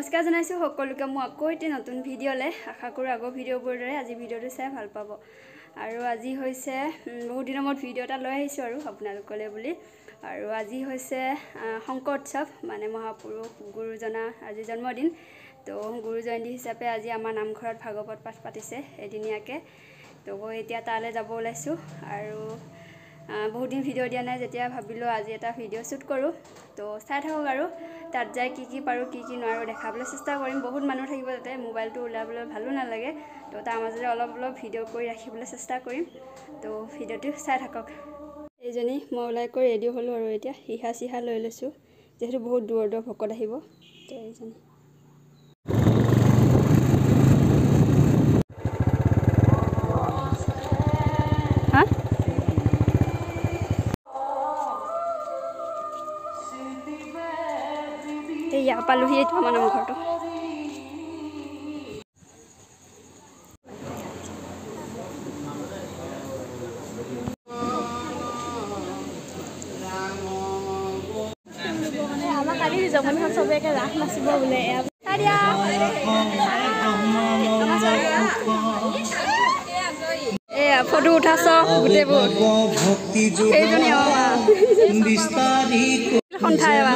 नमस्कार जनाइছো সকলোকে মই আকৌ এটা নতুন ভিডিঅ'লে আশা কৰো আগৰ ভিডিঅ'বোৰ দৰে আজি ভিডিঅ'টো চাই ভাল পাব আৰু আজি হৈছে বহুত দিনৰ মূৰত ভিডিঅ' এটা লৈ আহিছো আৰু আপোনালোকলৈ বুলি আৰু আজি হৈছে শংকৰ উৎসৱ মানে মহাপুৰুষ গুৰুজনা আজি জন্মদিন তো গুৰু জয়ন্তী হিচাপে আজি আমাৰ নামঘৰত ভাগৱত পাঠ পাতিছে এদিনীয়াকে তো এতিয়া তালে যাব ওলাইছো আৰু বহুত দিন ভিডিঅ' দিয়া নাই যেতিয়া ভাবিলো আজি এটা ভিডিঅ' শুট কৰো তো চাই থাকক আৰু তাত যাই কি পাৰো কি নোৱাৰো দেখাবলৈ চেষ্টা কৰিম বহুত মানুহ থাকিব তাতে মোবাইলটো উলাবলৈ ভালো নালাগে তো তাৰ মাজতে অলপ ভিডিঅ' কৰি ৰাখিবলৈ চেষ্টা কৰিম তো ভিডিঅ'টো চাই থাকক এইজনী মই ওলাই কৰি ৰেডি হলো আৰু এতিয়া হিহা লৈ লৈছো যেহেতু বহুত দূৰ ভকত আহিব তো এইজনী या पालुही एटा আমাৰ নামঘৰটো আমাৰ কালি জগন্নাথ সবেকে ৰাস নাচিব বোলে আৰিয়া এ ফটো উঠাছ গুটেবোৰ ভক্তি যোগ বিস্তাৰি সন্থায়বা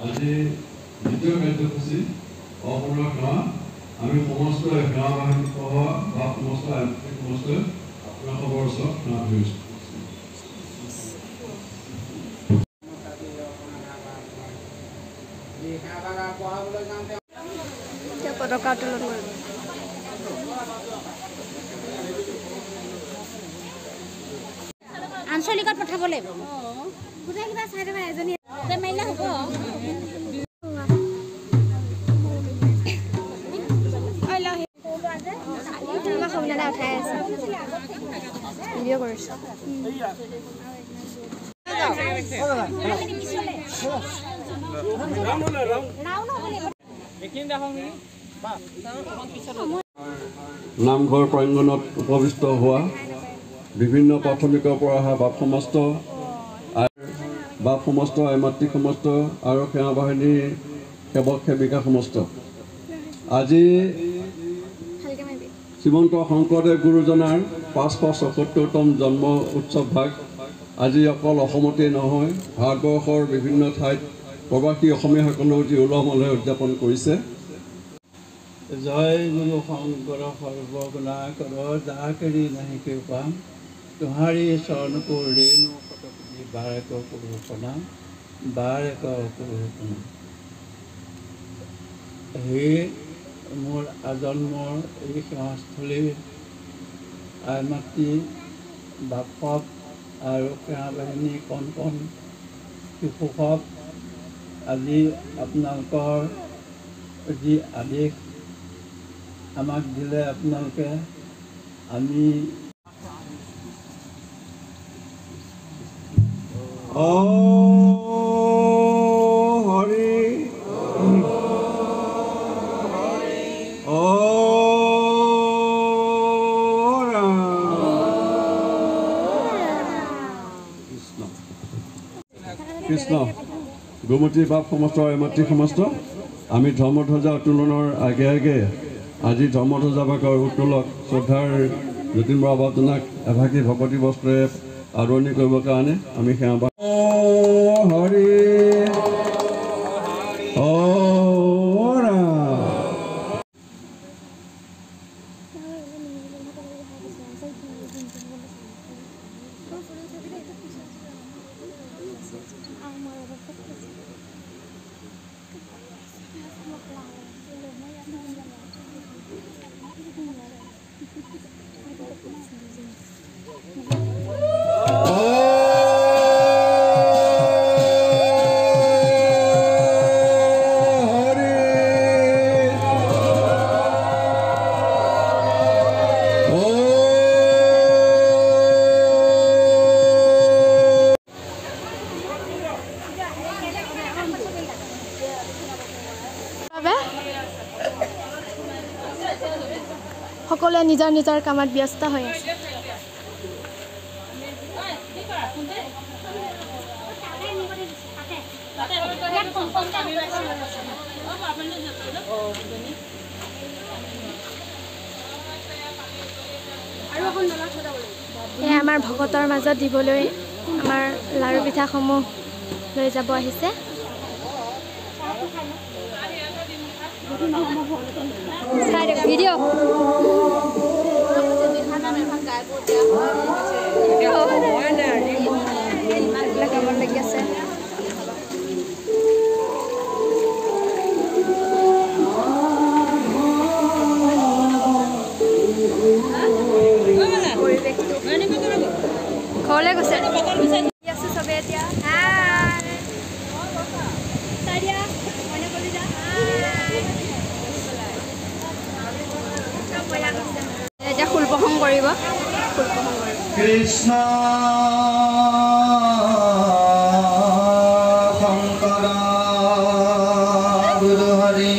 আজি দ্বিতীয় কাৰ্যসূচী অপূৰ্ণ সেৱা আমি সমস্ত সেৱা বাহিনী সহ বা সমস্ত আপোনাৰ খবৰ ওচৰত সেৱা ধৰিছোঁ পতাকা উত্তোলন আঞ্চলিকত পঠাব লাগিব গোটেই কিবা চাই থকা এজনী মাৰিলে হ'ব উঠাই আছে ভিডিঅ' কৰিছো নামঘৰ প্ৰাংগণত উপবিষ্ট হোৱা বিভিন্ন প্ৰাথমিকৰ পৰা অহা বাপ সমস্ত মাতৃ সমস্ত আৰু সেৱা বাহিনীৰ সেৱক সেৱিকা সমস্ত আজি শ্ৰীমন্ত শংকৰদেৱ গুৰুজনাৰ 574তম জন্ম উৎসৱ ভাগ আজি অকল অসমতে নহয় ভাৰতবৰ্ষৰ বিভিন্ন ঠাইত প্ৰবাসী অসমীয়াসকলেও যি উলহ মালহে উদযাপন কৰিছে জয় গুৰু শংকৰ সৰ্বগুণা কৰ যাকেৰি নাহি কৃপা তোমাৰি চৰণ ৰেণু শতপতি বাৰেক কৰো প্ৰণাম হে মোৰ আজন্মৰ এই সেৱাস্থলীৰ আই মাতৃ বাপক আৰু সেৱা বাহিনী কণ শিশুসক আজি আপোনালোকৰ যি আদেশ আমাক দিলে আপোনালোকে আমি কৃষ্ণ গোমতী বাপ সমস্ত মাতৃ সমস্ত আমি ধৰ্মধ্বজা উত্তোলনৰ আগে আজি ধৰ্মধ্বজা ভাগৰ উত্তোলক শ্ৰদ্ধাৰ যতীন বৰা বাবজনাক এভাগী ভকতি বস্ত্ৰৰে আদৰণি কৰিবৰ কাৰণে আমি সেৱা হৰি সকলোৱে নিজৰ নিজৰ কামত ব্যস্ত হৈ আছে। এয়া আমাৰ ভকতৰ মাজত দিবলৈ আমাৰ লাড়ু পিঠাসমূহ লৈ যাব আহিছে। ভিডিঅ' কামত লাগি আছে। ঘৰলৈ গৈছে আছো চবে এতিয়া। এতিয়া খোল প্ৰসংগ কৰিব। কৃষ্ণ শংকৰ গুৰু হৰি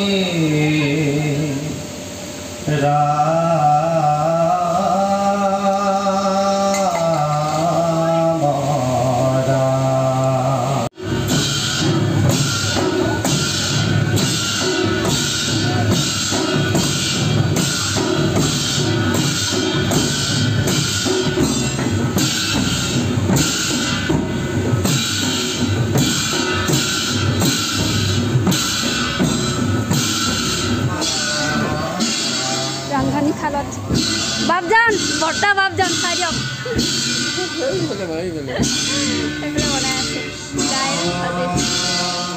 ৰাংধানী খালত বাপজান বৰ্তা বাপজান চাই দিয়ক বনাই আছে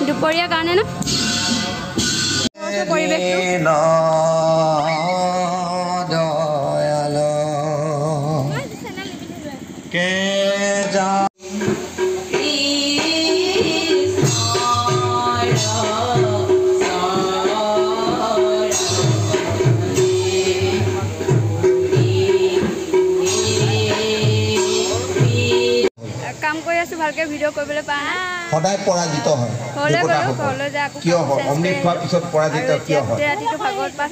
দুপৰীয়াৰ কাৰণে ন পৰিৱেশটো কাম কৰি আছো ভালকে ভিডিঅ' কৰিবলৈ পাৰা নাই সদায় পৰাজিত হয় কিয় হয় অমৃত খোৱাৰ পিছত পৰাজিত কিয় হয়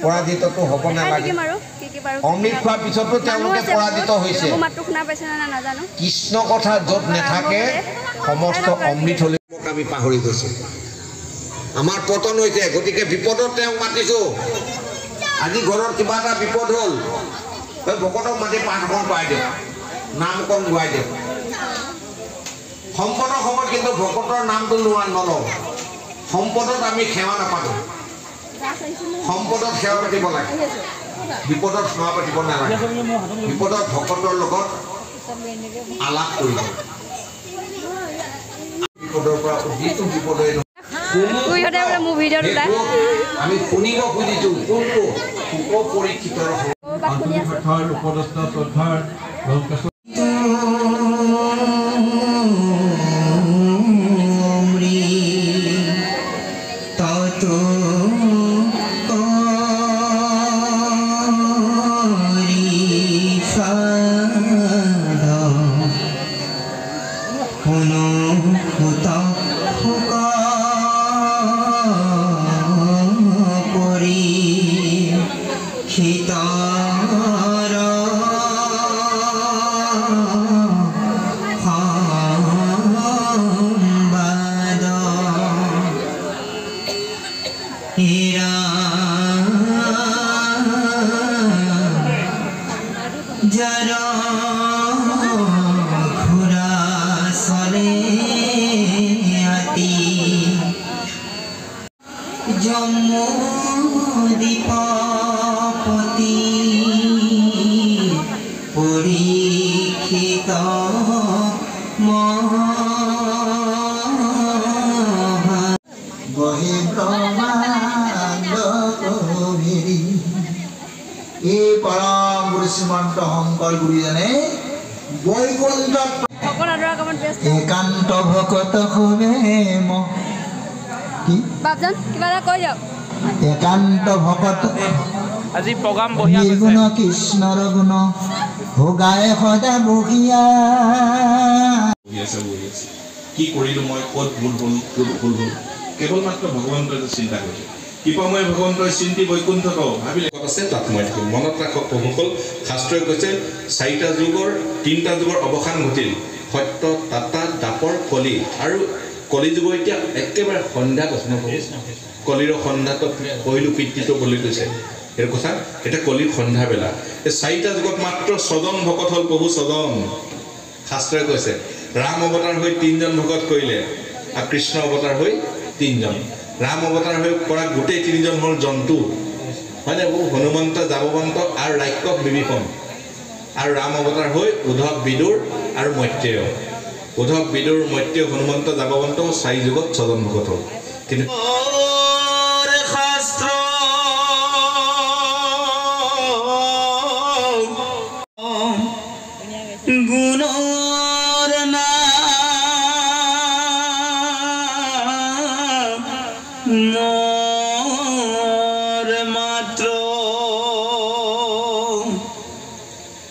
পৰাজিতটো হ'ব নালাগে অমৃত খোৱাৰ পিছতো তেওঁলোকে পৰাজিত হৈছে কৃষ্ণ কথা য'ত নাথাকে সমস্ত অমৃত হ'লে আমি পাহৰি গৈছোঁ আমাৰ পতন হৈছে গতিকে বিপদত তেওঁক মাতিছোঁ আজি ঘৰত কিবা এটা বিপদ হ'ল ভকতক মাতি পাঠখন কৰাই দিয়ক নামকণ গোৱাই দিয়ক সম্পদৰ সময়ত কিন্তু ভকতৰ নামটো নলওঁ সম্পদত আমি সেৱা নাপাতোঁ সম্পদত সেৱা পাতিব লাগে বিপদত সেৱা পাতিব নালাগে বিপদত ভকতৰ লগত আলাপ কৰিব বিপদৰ পৰা যিটো বিপদে আমি শুনিব খুজিছোঁ কোনটো সুপৰিচিতৰ উপদেষ্টা শ্ৰদ্ধাৰ পৰীক্ষিত শংকৰ গুৰুজনে বৈকুণ্ঠত সকল আদৰৰ কামত ব্যস্ত একান্ত ভকত হবে কি বাপজন কিবা এটা কৈ যাওক একান্ত ভকত আজি প্ৰগ্ৰাম বঢ়িয়া হৈছে গুণ কৃষ্ণৰ গুণ ভোগায় সদা বহিয়া কি কৰিলো মই ক'ত ভুল হ'ল কেৱল মাত্ৰ ভগৱন্তই চিন্তা কৰিছে কৃপাময় ভগৱন্তই চিন্তি বৈকুণ্ঠত ভাবিলে আছে তাত মই থাকিম মনত ৰাখক প্ৰভুসকল শাস্ত্ৰই কৈছে চাৰিটা যুগৰ অৱসান ঘটিল সত্য তাতা দাপৰ কলি আৰু কলি যুগৰ এতিয়া একেবাৰে সন্ধ্যা কৈছে কলিৰ সন্ধ্যাত পহিলো পিতৃটো বুলি কৈছে এই কথা এটা কলিৰ সন্ধ্যা বেলা এই চাৰিটা যুগত মাত্ৰ ছজন ভকত হ'ল প্ৰভু ছজন শাস্ত্ৰই কৈছে ৰাম অৱতাৰ হৈ 3জন ভকত কৰিলে আৰু কৃষ্ণ অৱতাৰ হৈ 3জন ৰাম অৱতাৰ হৈ কৰা গোটেই 3জন হ'ল জন্তু মানে হনুমন্ত জাবৱন্ত আৰু ৰাক্ষস বিভীষণ আৰু ৰাম অৱতাৰ হৈ উদ্ধৱ বিদুৰ আৰু মৈত্ৰেয় উদ্ধৱ বিদুৰ মৈত্ৰেয় হনুমন্ত জাবৱন্ত 4 যুগত 6জন ভকত হ'ল কিন্তু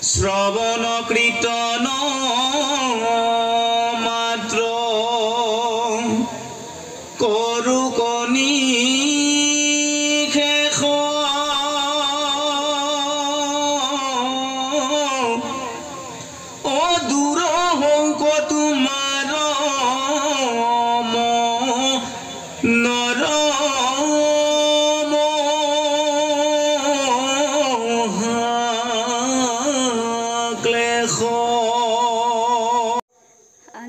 শ্ৰবণ কীৰ্তন মাত্ৰ কৰু কনি শেষ ও দূৰ হৌক তোমাৰ নৰ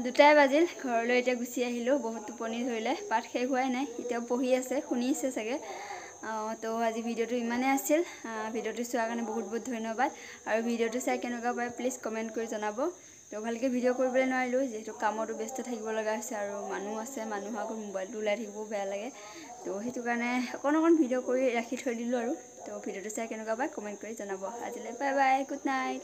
দুটাই বাজিল ঘৰলৈ এতিয়া গুচি আহিলোঁ বহুত টোপনি ধৰিলে পাঠ শেষ হোৱাই নাই এতিয়াও পঢ়ি আছে শুনিছে চাগে তো আজি ভিডিঅ'টো ইমানেই আছিল ভিডিঅ'টো চোৱাৰ কাৰণে বহুত বহুত ধন্যবাদ আৰু ভিডিঅ'টো চাই কেনেকুৱা পায় প্লিজ কমেণ্ট কৰি জনাব তো ভালকৈ ভিডিঅ' কৰিবলৈ নোৱাৰিলোঁ যিহেতু কামতো ব্যস্ত থাকিব লগা হৈছে আৰু মানুহ আছে মানুহৰ আগত মোবাইলটো ওলাই থাকিবও বেয়া লাগে তো সেইটো কাৰণে অকণ ভিডিঅ' কৰি ৰাখি থৈ দিলোঁ আৰু তো ভিডিঅ'টো চাই কেনেকুৱা পায় কমেণ্ট কৰি জনাব আজিলৈ বাই বাই গুড নাইট